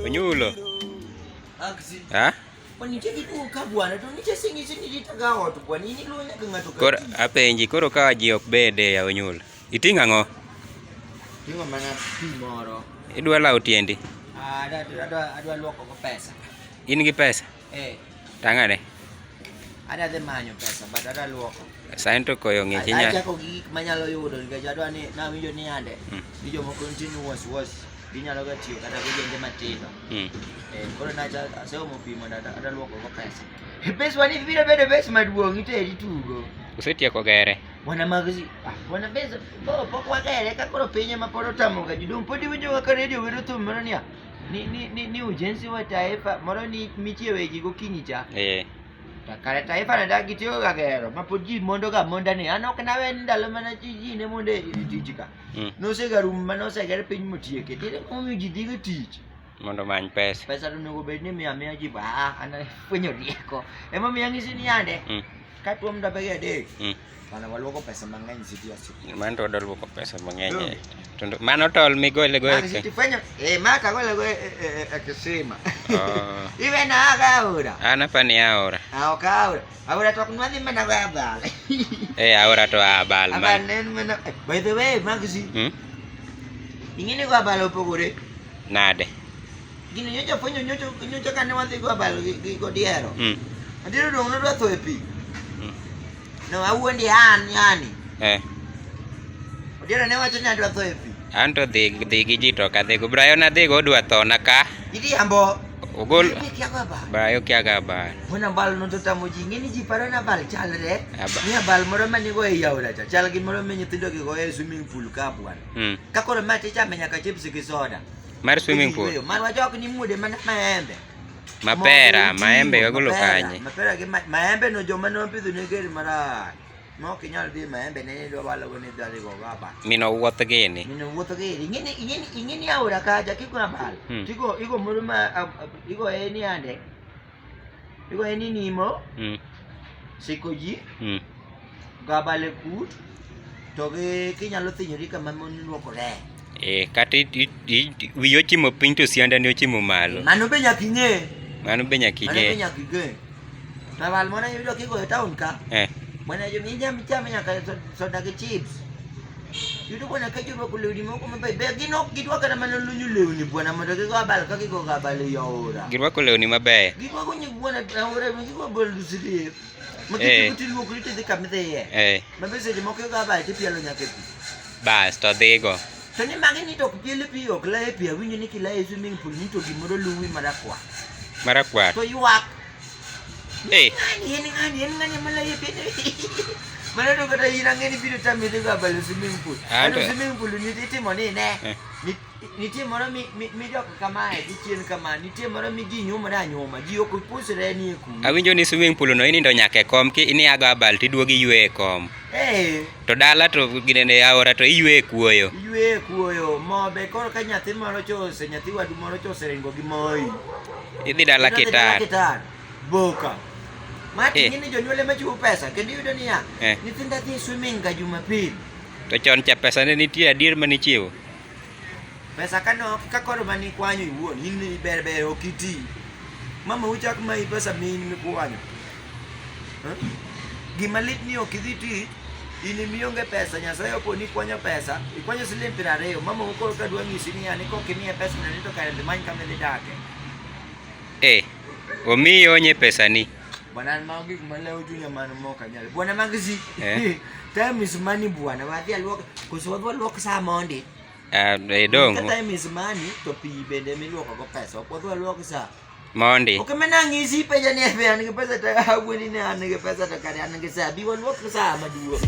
Onyulo. Ha? Kor apenji koro ka ji ok bede ya onyulo. Iting'o ang'o? Ting'o mana pi moro. Idwa lawo tiendi? Adwa luoko go pesa. In gi pesa? Tang'ane? Adwa dhi manyo pesa, but adwa luoko. Saen to koyo ng'ich inya. Achako gi gik manyalo yudo nikech adwa ni nawinjo ni ande gi jomoko nitie ni ginyalo ga tiyo kata gi matindo. Koro aseomo pi mondo adwa luoko go pesa. Pesa wani biro bedo pesa maduong' iteri tugo. Usetieko gere? Wana magzi. Wana pesa pok wagere ka koro pinye ma pod otamo ga jidong pod iwinjo ka radio wero thum moro niya. Ni ujenzi wa taifa moro ni michiewe ji gokinyi cha. Kare taifa na dagi tiyo ga gero ma pod ji mondo ga monda ni an ok nawe ndalo mana ji ne monde tich ka. Nose ga rum manose gere piny motieke tire momiyo ji dhigo tich mondo many pesa. Pesa to nego bed ni miya ji ba ana fwenyo rieko. Ema miya ngisi ni ande. Ka tuom da bege adek. Mana waluoko pesa mang'eny siti asiti. Man to luoko pesa mang'eny. To mano tol migole go e. Siti fwenyo mata gole go e kisima. Iwe na aga ahora. Ana pani ahora. Ok ahora. Ahora to kunwadhi mana go abal. Ahora to abal man. Abanen mana. By the way, Magzi. Ingine go abal opogore. Nade? Gino nyocha fwenyo nyocha kane wadhi go abal gi godiero. Adiro dong nodwa tho e pi. No, awuondi an yani. Odiero ne wacho ni adwa tho e pi. An to dhi gi ji to ka dhi go. Brayo na dhi go odwa tho na ka. Idi ambo. Ogol. Brayo kia ga bal. Puna bal no to tamo ji ngeni ji paro na bal chalre. Ni bal moro mani go e yaura cha. Chal gi moro me nyithindo gi go e swimming pool ka bwan. Ka koro mate cha menya ka chips gi soda. Mar swimming pool. Mar wacho ok ni mude mana maembe. Mapera, maembe wagolo kanye. Mapera gi maembe no joma no pidho ne ger mara. No kinyal dhi maembe ne do balo go ne dali go baba. Mino wuoth gini. Mino wuoth gini. Ingeni aura kaja kiko abal. Igo muruma igo eni ande. Igo eni nimo. Sikoji. Gabale kut. To ge kinyalo thinyori kama mon luokore. Kata wiyo chimo piny to sianda ni ochimo malo. Mano be nyaka ing'e. Mano be nyaka ing'e. Tabal mona yudo kigo e town ka. Mwana jo minja michame nyaka soda gi chips. Yudo bwana ka jo ko lewni moko maber. Be gino gidwa kana mano lunyu lewni bwana mondo gigo abal ka gigo abal yora. Girwako lewni maber. Gigo go nyik bwana aore gigo bol dusiri. Makiti luoko rite dhi kamidhiye. Mabe seche moko gigo abal tipielo nyaka pi. Bas to dhigo. To ni magi ni to piele pi ok lae pi awinjo ni kilae swimming pool ni to gimoro luwi marakwa. Marakwa. To yuak. Ngani malaye pi. Mana to kata ina ngeni biro tami de ga balo swimming pool. Swimming pool ni titimo ni ne. Nitie moro mi dok kamae gi chien kama nitie moro mi gi nyuma da nyuma ji ok pusre ni ku. Awinjo ni swimming pool no inindo nyaka e kom ki ini aga bal tiduogi ywe e kom. To dala to ginene aora to iywe e kuoyo. Ywe e kuoyo mobe koro ka nyathi moro chose nyathi wadu moro chose ringo gi moi. Idhi dala kitar. Boka. Mati ngini jonyuole machiwo pesa kendo yudo niya. Nyithinda dhi swimming ga Jumapil. To chon cha pesa ne nitie adier mani chiwo. Pesa kano kakoro mani kwanyo iwuon in berber okiti. Mama uchak mai pesa min mi kwanyo. Gima lit ni okidhi ti in mionge pesa Nyasaye opo ni kwanyo pesa ikwanyo siling 20 mama ukoro ka dwa ngisi ni ani kokimiye pesa na to kare de many kame de dake. Omiyo onye pesa ni. Bwana magi kumalew junya mano moka nyale. Bwana Magzi. Time is money bwana. Wadhi alwok kusodwa lwok sa mondi. Dong. Time is money to pi bende miluoko go pesa. Opodwa lwok sa. Mondi. Okemena ngisi peja ni ebe an ge pesa ta hawini ne an ge pesa ta kare an ge sa bi lwok sa maduo.